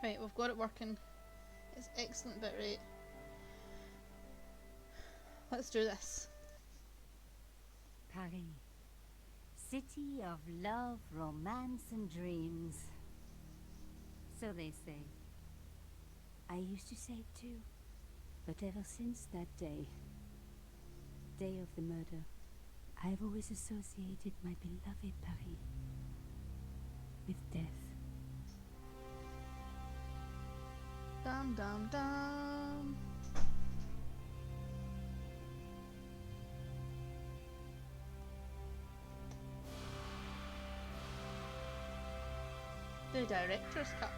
Right, we've got it working. It's excellent bit rate. Let's do this. Paris. City of love, romance, and dreams. So they say. I used to say it too. But ever since that day of the murder, I've always associated my beloved Paris with death. Dum dum dum. The director's cut.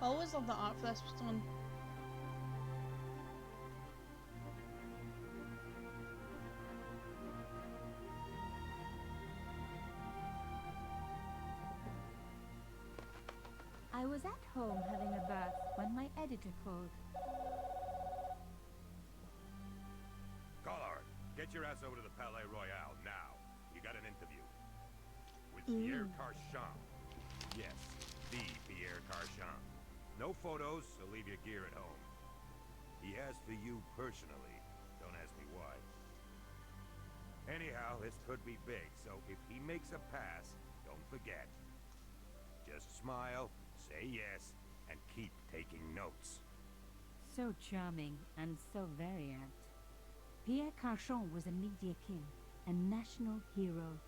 I always love the art for this one. I was at home having a bath when my editor called. Collard, get your ass over to the Palais Royal now. You got an interview. With Pierre Carchon. Yes, the Pierre Carchon. No photos, so leave your gear at home. He asked for you personally. Don't ask me why. Anyhow, this could be big, so if he makes a pass, don't forget. Just smile, say yes, and keep taking notes. So charming and so very apt. Pierre Carchon was a media king, a national hero,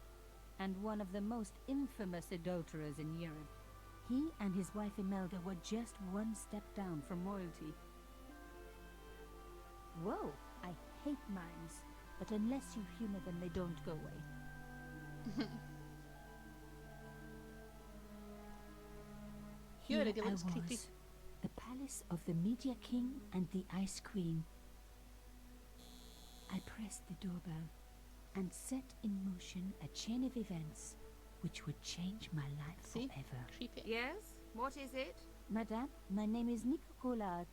and one of the most infamous adulterers in Europe. He and his wife Imelda were just one step down from royalty. Whoa, I hate mimes, but unless you humor them, they don't go away. Here Here it I looks was, creepy. the palace of the Media King and the Ice Queen. I pressed the doorbell and set in motion a chain of events which would change my life See? forever. Creepy. Yes? What is it? Madame, my name is Nico Collard.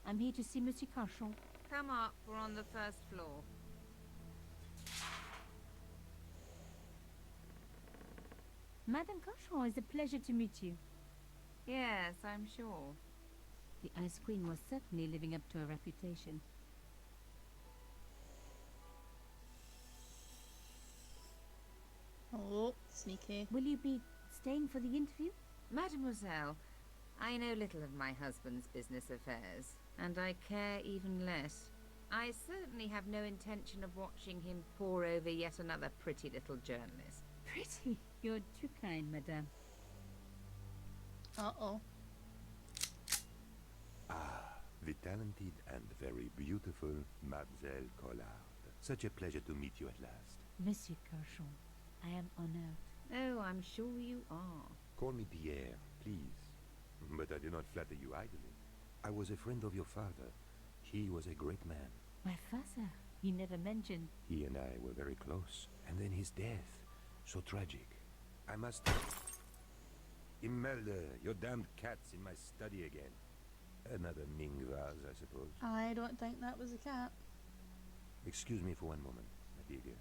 I'm here to see Monsieur Carchon. Come up, we're on the first floor. Madame Carchon, it's a pleasure to meet you. Yes, I'm sure. The Ice Queen was certainly living up to her reputation. Oh, sneaky. Will you be staying for the interview? Mademoiselle, I know little of my husband's business affairs, and I care even less. I certainly have no intention of watching him pore over yet another pretty little journalist. Pretty. You're too kind, madame. Uh-oh. Ah, the talented and very beautiful Mademoiselle Collard. Such a pleasure to meet you at last. Monsieur Carchon, I am honored. Oh, I'm sure you are. Call me Pierre, please. But I do not flatter you idly. I was a friend of your father. He was a great man. My father, he never mentioned. He and I were very close. And then his death. So tragic. I must... Imelda, your damned cat's in my study again. Another Ming vase, I suppose. I don't think that was a cat. Excuse me for one moment, my dear girl.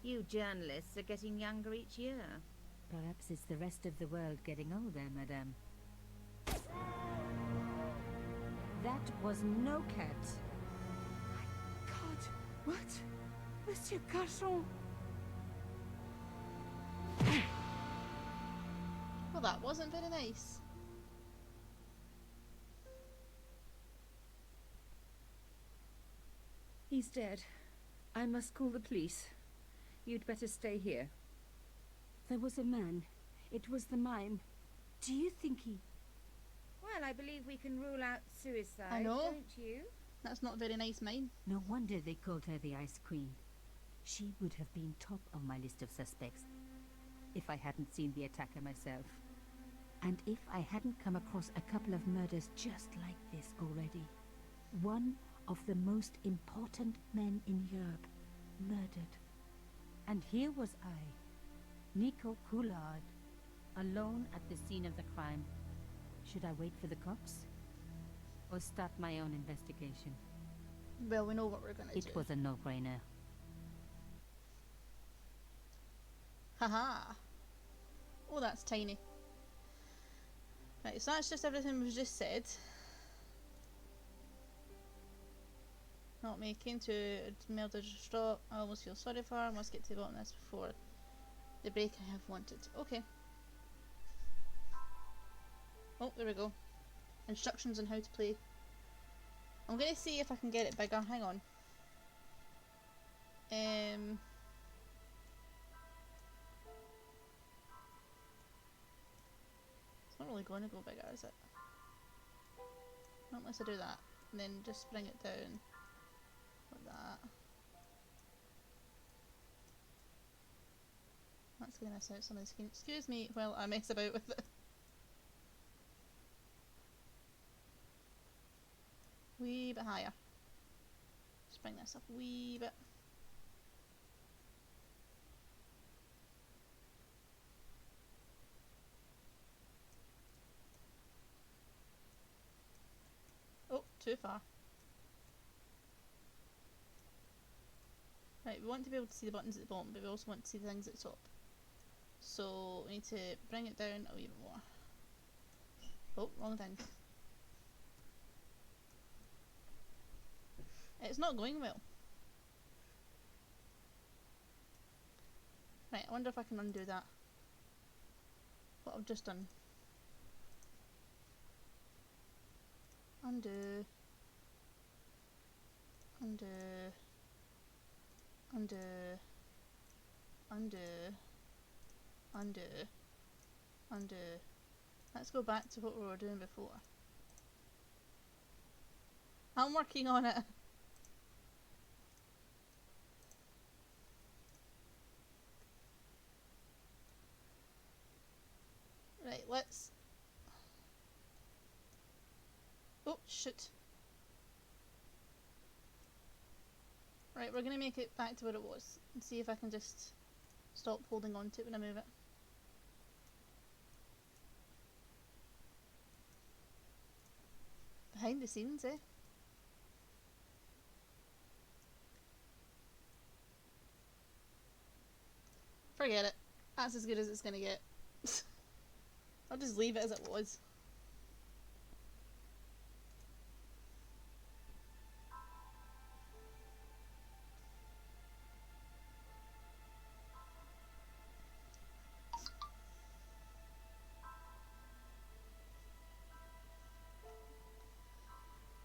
You journalists are getting younger each year. Perhaps it's the rest of the world getting older, madame. That was no cat. God, what? Monsieur Carchon? Well, that wasn't very nice. He's dead. I must call the police. You'd better stay here. There was a man. It was the mime. Do you think he... Well, I believe we can rule out suicide, I know. don't you? That's not very nice, mine. No wonder they called her the Ice Queen. She would have been top of my list of suspects if I hadn't seen the attacker myself. And if I hadn't come across a couple of murders just like this already. One of the most important men in Europe murdered. And here was I, Nico Coulard, alone at the scene of the crime. Should I wait for the cops? Or start my own investigation? Well, we know what we're gonna do. It was a no-brainer. Haha. Oh, that's tiny. Right, so that's just everything we've just said. Not making to murder distraught. I almost feel sorry for her. Must get to the bottom of this before the break I have wanted. Okay. Oh, there we go. Instructions on how to play. I'm gonna see if I can get it bigger. Hang on. It's not really going to go bigger, is it? Not unless I do that. And then just bring it down. Like that. That's going to miss out some of the screen. Excuse me while I mess about with it. Wee bit higher. Just bring this up a wee bit. Oh, too far. Right, we want to be able to see the buttons at the bottom, but we also want to see the things at the top. So we need to bring it down a wee bit more. Oh, wrong thing. It's not going well. Right, I wonder if I can undo that. What I've just done. Undo. Undo. Undo. Undo. Undo. Undo. Let's go back to what we were doing before. I'm working on it. Right, let's... Oh, shoot. Right, we're going to make it back to where it was and see if I can just stop holding on to it when I move it. Behind the scenes, eh? Forget it. That's as good as it's going to get. I'll just leave it as it was.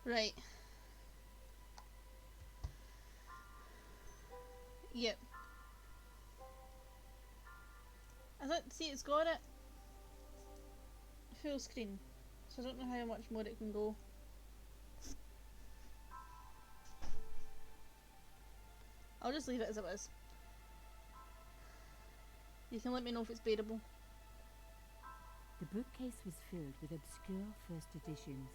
Right. Yep. I don't see it's got it. Full screen. So I don't know how much more it can go. I'll just leave it as it is. You can let me know if it's bearable. The bookcase was filled with obscure first editions.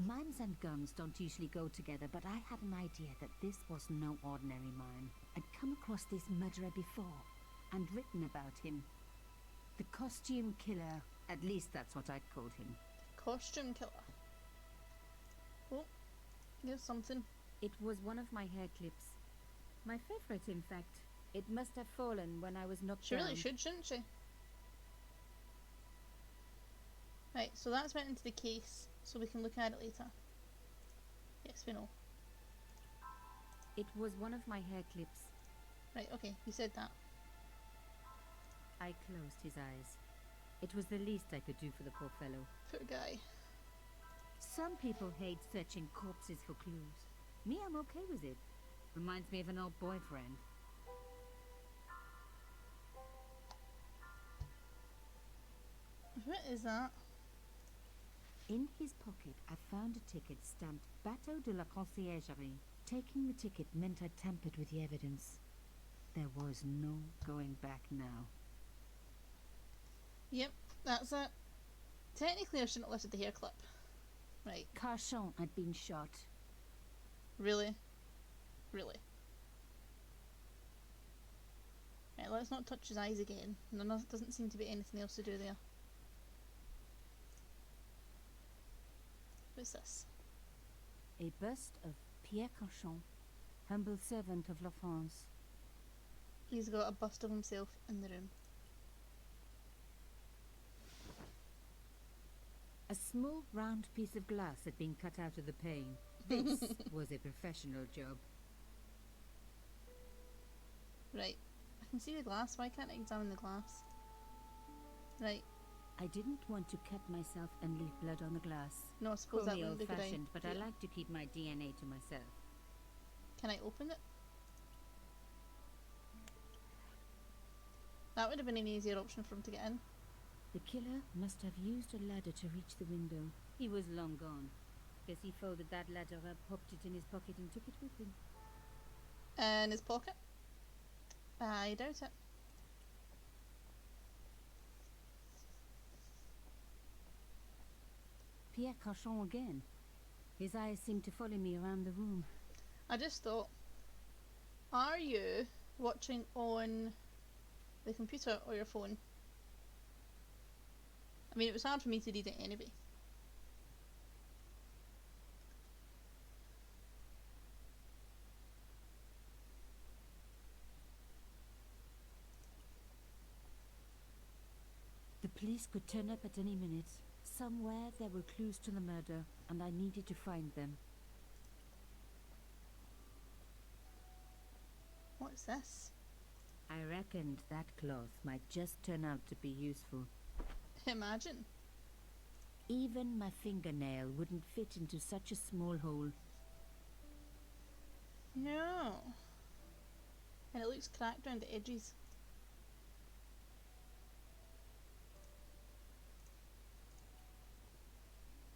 Mines and guns don't usually go together, but I had an idea that this was no ordinary mine. I'd come across this murderer before, and written about him. The costume killer, at least that's what I'd called him. Costume killer. Oh, here's something. It was one of my hair clips. My favorite, in fact. It must have fallen when I was knocked She down. really should, shouldn't she? Right, so that's went into the case, so we can look at it later. Yes, we know. It was one of my hair clips. Right, okay, you said that. I closed his eyes. It was the least I could do for the poor fellow. Poor guy. Some people hate searching corpses for clues. Me, I'm okay with it. Reminds me of an old boyfriend. What is that? In his pocket, I found a ticket stamped Bateau de la Conciergerie taking the ticket meant I'd tampered with the evidence. There was no going back now. Yep, that's it. Technically, I shouldn't have lifted the hair clip. Right. Carchon had been shot. Really? Really? Right, let's not touch his eyes again. There doesn't seem to be anything else to do there. What's this? A bust of Pierre Carchon, humble servant of La France. He's got a bust of himself in the room. A small round piece of glass had been cut out of the pane. This was a professional job. Right. I can see the glass. Why can't I examine the glass? Right. I didn't want to cut myself and leave blood on the glass. No, I suppose Call that me wouldn't be a good old-fashioned, but I idea. like to keep my DNA to myself. Can I open it? That would have been an easier option for him to get in. The killer must have used a ladder to reach the window. He was long gone. Guess he folded that ladder up, popped it in his pocket and took it with him. In his pocket? I doubt it. Pierre Carchon again. His eyes seemed to follow me around the room. I just thought, are you watching on the computer or your phone? I mean, it was hard for me to read it anyway. The police could turn up at any minute. Somewhere there were clues to the murder, and I needed to find them. What's this? I reckoned that cloth might just turn out to be useful. Imagine. Even my fingernail wouldn't fit into such a small hole. No. And it looks cracked around the edges.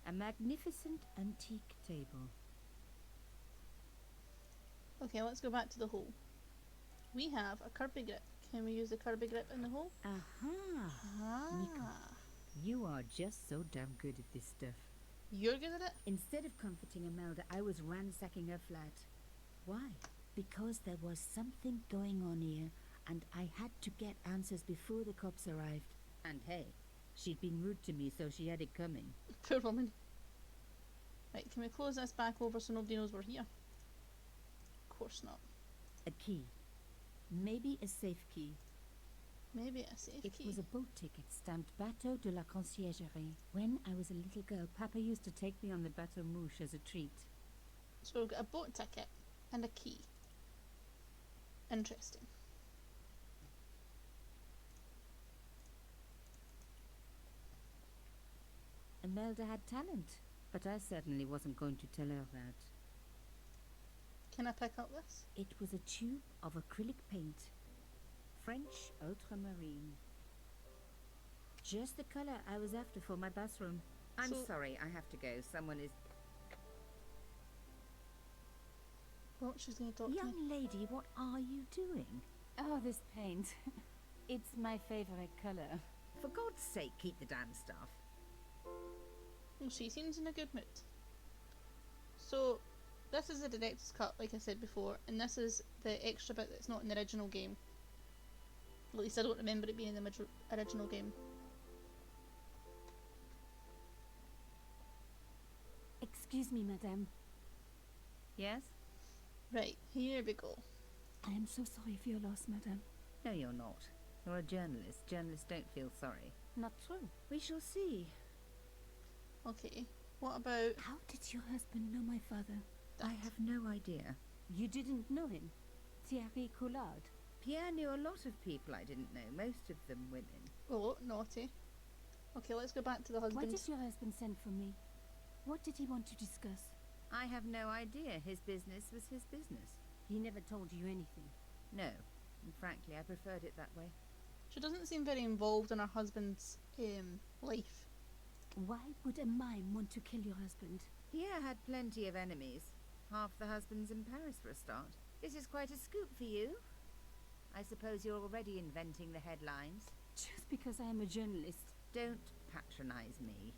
A magnificent antique table. Okay, let's go back to the hole. We have a Kirby grip. Can we use the Kirby grip in the hole? Aha! Ah. You are just so damn good at this stuff. You're good at it? Instead of comforting Imelda, I was ransacking her flat. Why? Because there was something going on here, and I had to get answers before the cops arrived. And hey, she'd been rude to me, so she had it coming. Poor woman. Right, can we close this back over so nobody knows we're here? Of course not. A key. Maybe a safe key. Maybe a safe It key. was a boat ticket stamped Bateau de la Conciergerie. When I was a little girl, Papa used to take me on the Bateau Mouche as a treat. So we've got a boat ticket and a key. Interesting. Imelda had talent, but I certainly wasn't going to tell her that. Can I pick up this? It was a tube of acrylic paint. French ultramarine. Just the color I was after for my bathroom. I'm So- sorry, I have to go. Someone is... Oh, she's going to talk to me. Young lady, what are you doing? Oh, this paint. It's my favorite color. For God's sake, keep the damn stuff. Well, she seems in a good mood. So, this is the director's cut, like I said before, and this is the extra bit that's not in the original game. At least I don't remember it being in the original game. Excuse me, madame. Yes? Right, here we go. I am so sorry for your loss, madame. No, you're not. You're a journalist. Journalists don't feel sorry. Not true. We shall see. Okay, what about... How did your husband know my father? I have no idea. You didn't know him? Thierry Collard. Pierre knew a lot of people I didn't know, most of them women. Oh, naughty. Okay, let's go back to the Why husband. did your husband send for me? What did he want to discuss? I have no idea. His business was his business. He never told you anything. No, and frankly, I preferred it that way. She doesn't seem very involved in her husband's life. Why would a mime want to kill your husband? Pierre had plenty of enemies. Half the husbands in Paris for a start. This is quite a scoop for you. I suppose you're already inventing the headlines. Just because I am a journalist. Don't patronize me.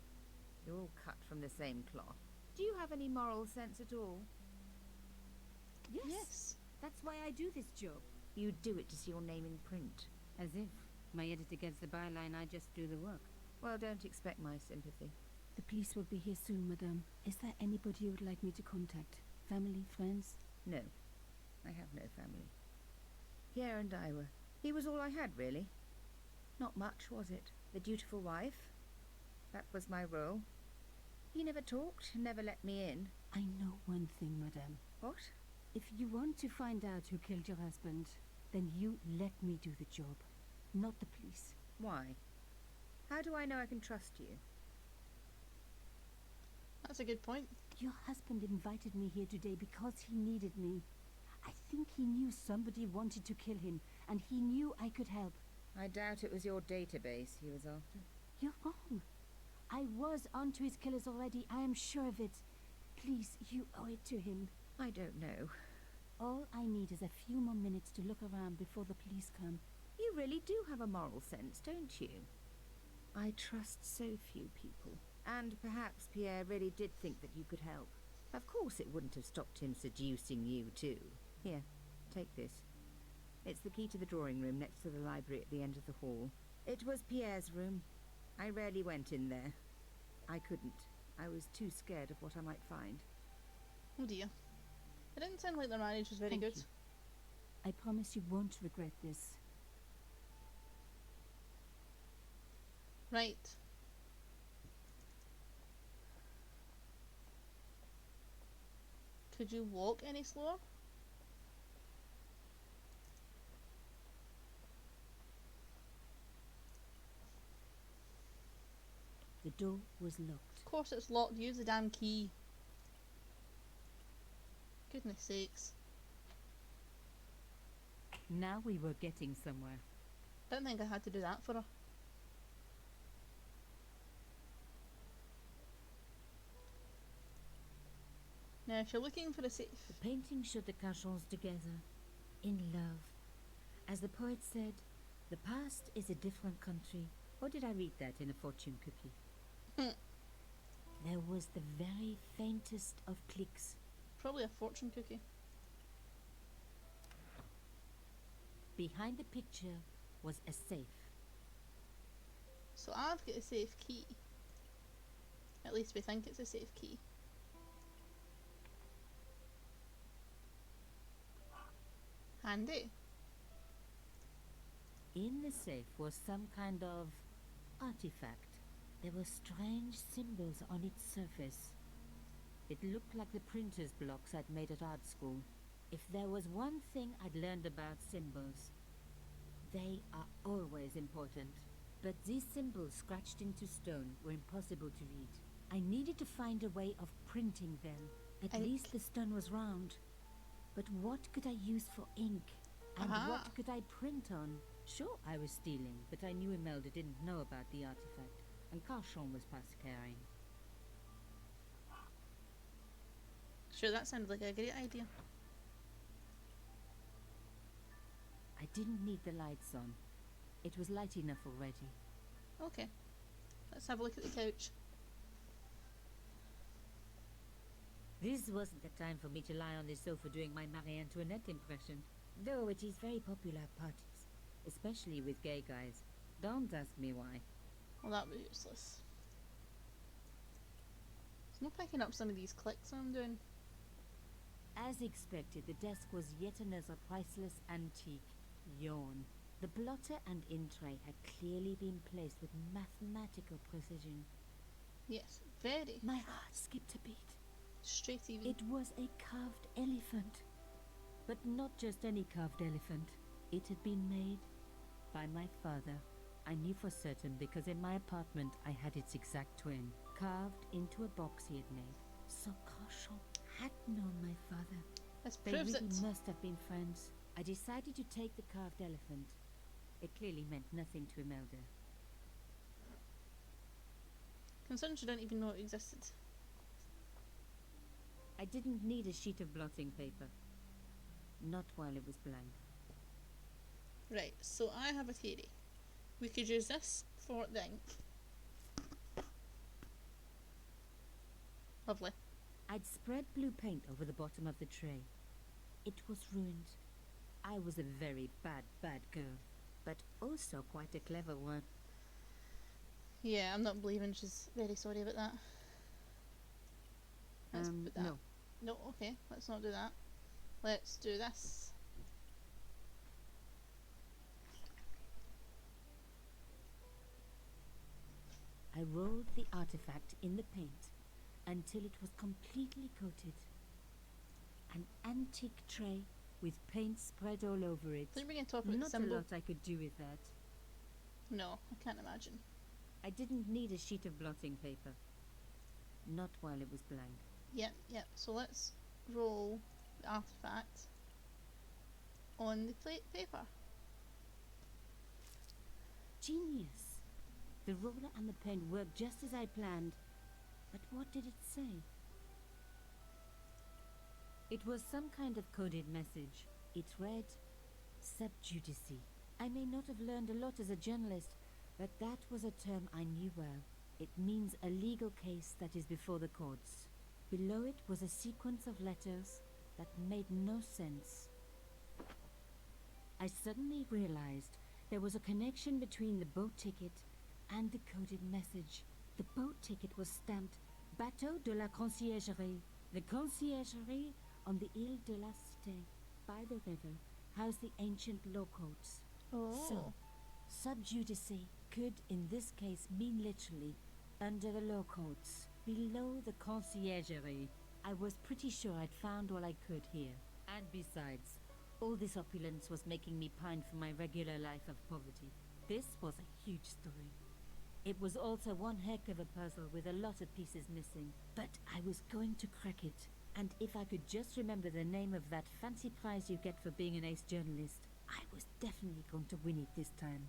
You're all cut from the same cloth. Do you have any moral sense at all? Yes. That's why I do this job. You do it to see your name in print. As if my editor gets the byline, I just do the work. Well, don't expect my sympathy. The police will be here soon, madame. Is there anybody you would like me to contact? Family, friends? No. I have no family. Pierre and I were... He was all I had, really. Not much, was it? The dutiful wife. That was my role. He never talked, never let me in. I know one thing, madame. What? If you want to find out who killed your husband, then you let me do the job, not the police. Why? How do I know I can trust you? That's a good point. Your husband invited me here today because he needed me. I think he knew somebody wanted to kill him, and he knew I could help. I doubt it was your database he was after. You're wrong. I was onto his killers already, I am sure of it. Please, you owe it to him. I don't know. All I need is a few more minutes to look around before the police come. You really do have a moral sense, don't you? I trust so few people. And perhaps Pierre really did think that you could help. Of course it wouldn't have stopped him seducing you too. Here, take this. It's the key to the drawing room next to the library at the end of the hall. It was Pierre's room. I rarely went in there. I couldn't. I was too scared of what I might find. Oh dear. It didn't sound like their marriage was very Thank good. you. I promise you won't regret this. Right. Could you walk any slower? The door was locked. Of course it's locked. Use the damn key. Goodness sakes. Now we were getting somewhere. Don't think I had to do that for her. Now if you're looking for a safe... The painting showed the Cachons together, in love. As the poet said, the past is a different country. Or did I read that in a fortune cookie? There was the very faintest of clicks. Probably a fortune cookie. Behind the picture was a safe. So I've got a safe key. At least we think it's a safe key. Handy. In the safe was some kind of artifact. There were strange symbols on its surface. It looked like the printer's blocks I'd made at art school. If there was one thing I'd learned about symbols, they are always important. But these symbols scratched into stone were impossible to read. I needed to find a way of printing them. At least the stone was round. But what could I use for ink? And what could I print on? Sure, I was stealing, but I knew Imelda didn't know about the artifact, and Carchon was past caring. Sure, that sounded like a great idea. I didn't need the lights on. It was light enough already. Okay. Let's have a look at the couch. This wasn't the time for me to lie on the sofa doing my Marie Antoinette impression, though it is very popular at parties, especially with gay guys. Don't ask me why. Well, that was useless. It's not picking up some of these clicks I'm doing. As expected, the desk was yet another priceless antique. Yawn. The blotter and in tray had clearly been placed with mathematical precision. Yes, very. My heart skipped a beat. Straight even. It was a carved elephant. But not just any carved elephant. It had been made by my father. I knew for certain because in my apartment I had its exact twin, carved into a box he had made. So Carchon had known my father. This They proves really it. must have been friends. I decided to take the carved elephant. It clearly meant nothing to Imelda. Concerns you don't even know it existed. I didn't need a sheet of blotting paper. Not while it was blank. Right, so I have a theory. We could use this for the ink. Lovely. I'd spread blue paint over the bottom of the tray. It was ruined. I was a very bad girl, but also quite a clever one. Yeah, I'm not believing she's very sorry about that. Let's put that. No. No, okay, let's not do that. Let's do this. I rolled the artifact in the paint until it was completely coated. An antique tray with paint spread all over it. Think we can talk about the Not a symbol? lot I could do with that. No, I can't imagine. I didn't need a sheet of blotting paper. Not while it was blank. Yep, yep. So let's roll the artifact on the plate paper. Genius! The roller and the pen worked just as I planned. But what did it say? It was some kind of coded message. It read, "Sub judice." I may not have learned a lot as a journalist, but that was a term I knew well. It means a legal case that is before the courts. Below it was a sequence of letters that made no sense. I suddenly realized there was a connection between the boat ticket and the coded message. The boat ticket was stamped Bateau de la Conciergerie. The conciergerie on the Ile de la Cité, by the river, housed the ancient law courts. Oh. So, sub judice could in this case mean literally under the law courts, below the conciergerie. I was pretty sure I'd found all I could here. And besides, all this opulence was making me pine for my regular life of poverty. This was a huge story. It was also one heck of a puzzle with a lot of pieces missing. But I was going to crack it. And if I could just remember the name of that fancy prize you get for being an ace journalist, I was definitely going to win it this time.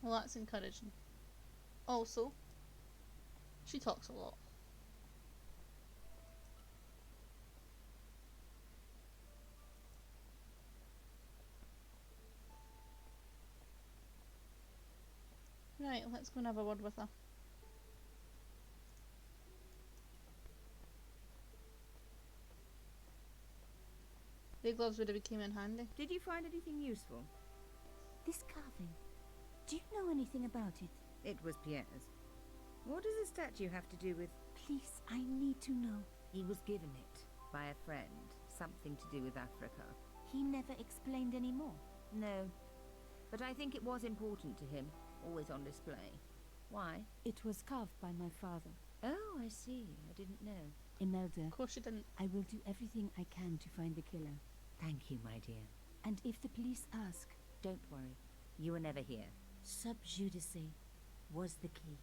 Well, that's encouraging. Also, she talks a lot. Right, let's go and have a word with her. The gloves would have came in handy. Did you find anything useful? This carving, do you know anything about it? It was Pierre's. What does the statue have to do with... Please, I need to know. He was given it by a friend. Something to do with Africa. He never explained any more. No. But I think it was important to him. Always on display. Why? It was carved by my father. Oh, I see. I didn't know. Imelda, Of course she didn't. I will do everything I can to find the killer. Thank you, my dear. And if the police ask, Don't worry. You were never here. sub judice was the key.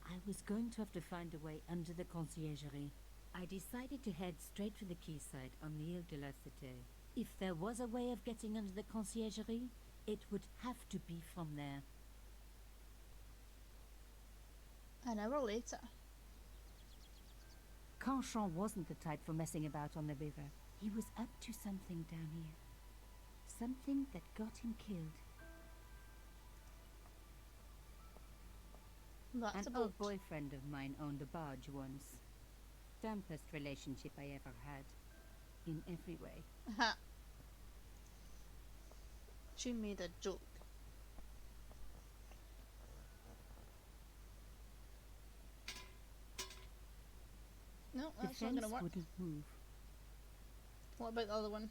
I was going to have to find a way under the conciergerie. I decided to head straight for the quayside on the Ile de la Cité. If there was a way of getting under the conciergerie, it would have to be from there. An hour later. Canchon wasn't the type for messing about on the river. He was up to something down here. Something that got him killed. That's a An boat. old boyfriend of mine owned a barge once. Dampest relationship I ever had. In every way. Ha. She made a joke. No, The that's not fence gonna work. wouldn't move. What about the other one?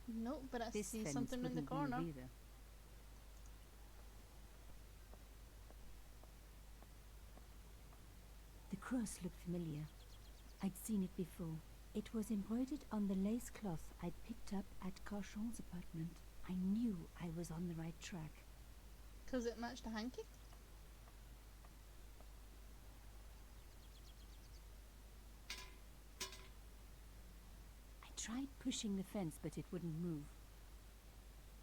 No, but I This see fence something in the wouldn't move corner. either. The cross looked familiar. I'd seen it before. It was embroidered on the lace cloth I'd picked up at Carchon's apartment. I knew I was on the right track. 'Cause it matched a hanky? I tried pushing the fence, but it wouldn't move.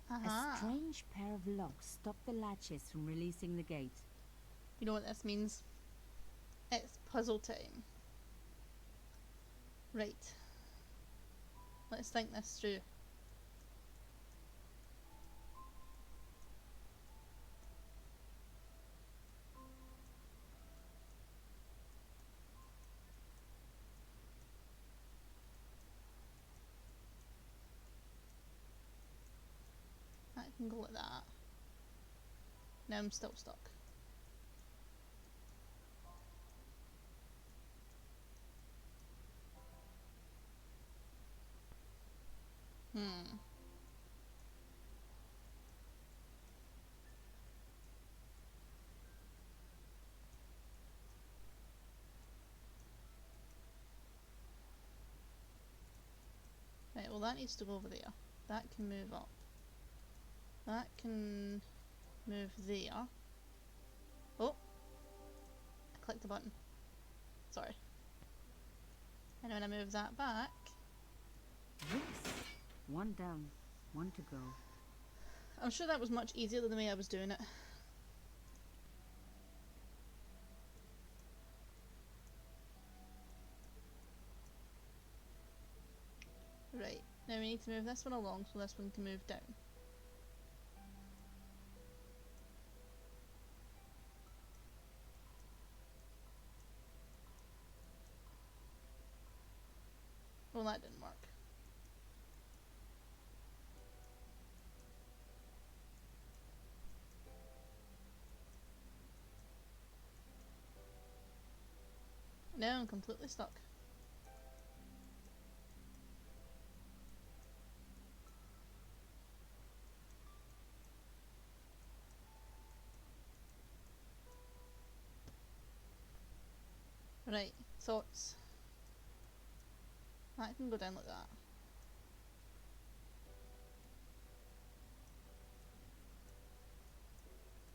A Aha. strange pair of locks stopped the latches from releasing the gate. You know what this means? It's puzzle time. Right. Let's think this through. That can go like that. Now I'm still stuck. Right, well that needs to go over there. That can move up. That can move there. Oh! I clicked the button. Sorry. And when I move that back... Yes. One down, one to go. I'm sure that was much easier than the way I was doing it. Right, now we need to move this one along so this one can move down. Well, that didn't work. Now I'm completely stuck. Right, thoughts. That can go down like that.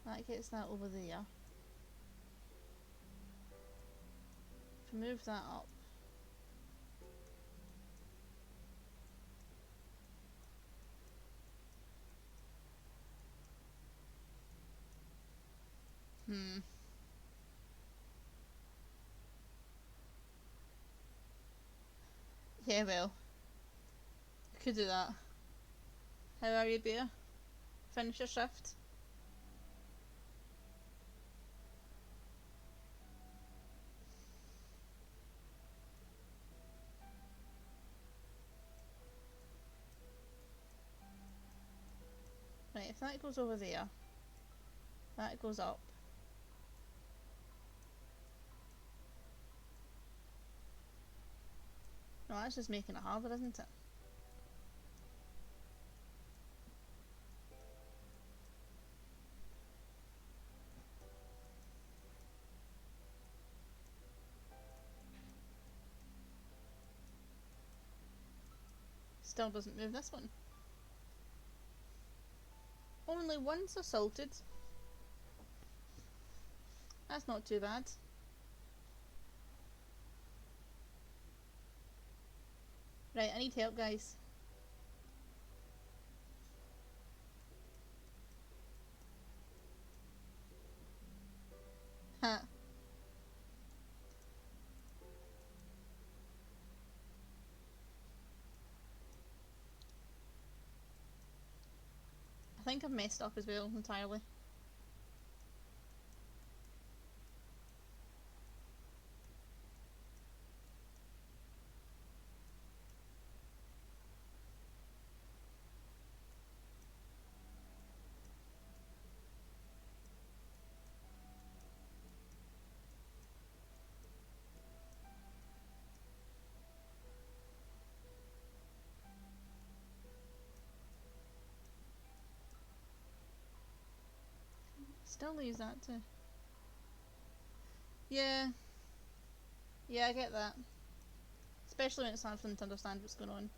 That gets that over there. If I move that up. Yeah, well. I could do that. How are you, Bear? Finish your shift? Right, if that goes over there, that goes up. No, that's just making it harder, isn't it? Still doesn't move this one. Only once assaulted. That's not too bad. Right, I need help, guys. Ha. I think I've messed up as well entirely. Still leaves that too. Yeah. Yeah, I get that. Especially when it's hard for them to understand what's going on.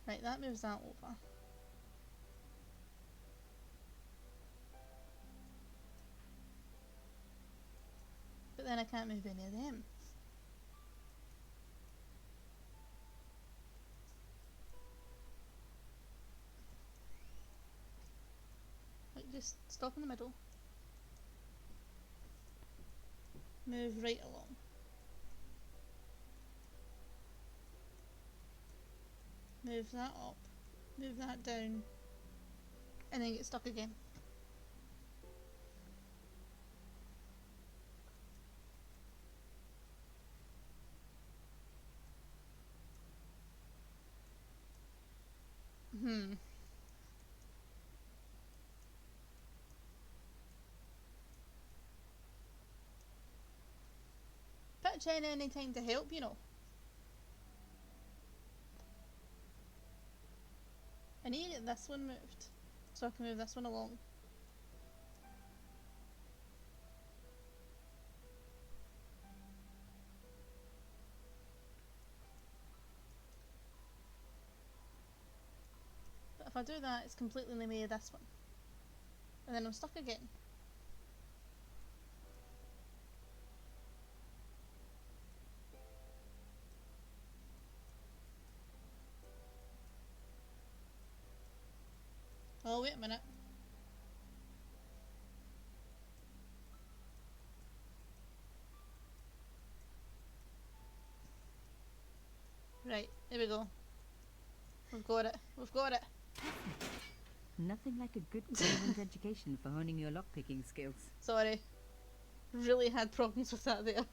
Right, that moves that over. But then I can't move any of them. just stop in the middle. Move right along. Move that up. Move that down. And then get stuck again. Pitch in any time to help, you know. I need to get this one moved so I can move this one along. But if I do that, it's completely in the way of this one. And then I'm stuck again. Oh, wait a minute. Right, here we go. We've got it. We've got it. Nothing like a good government education for honing your lockpicking skills. Sorry. Really had problems with that there.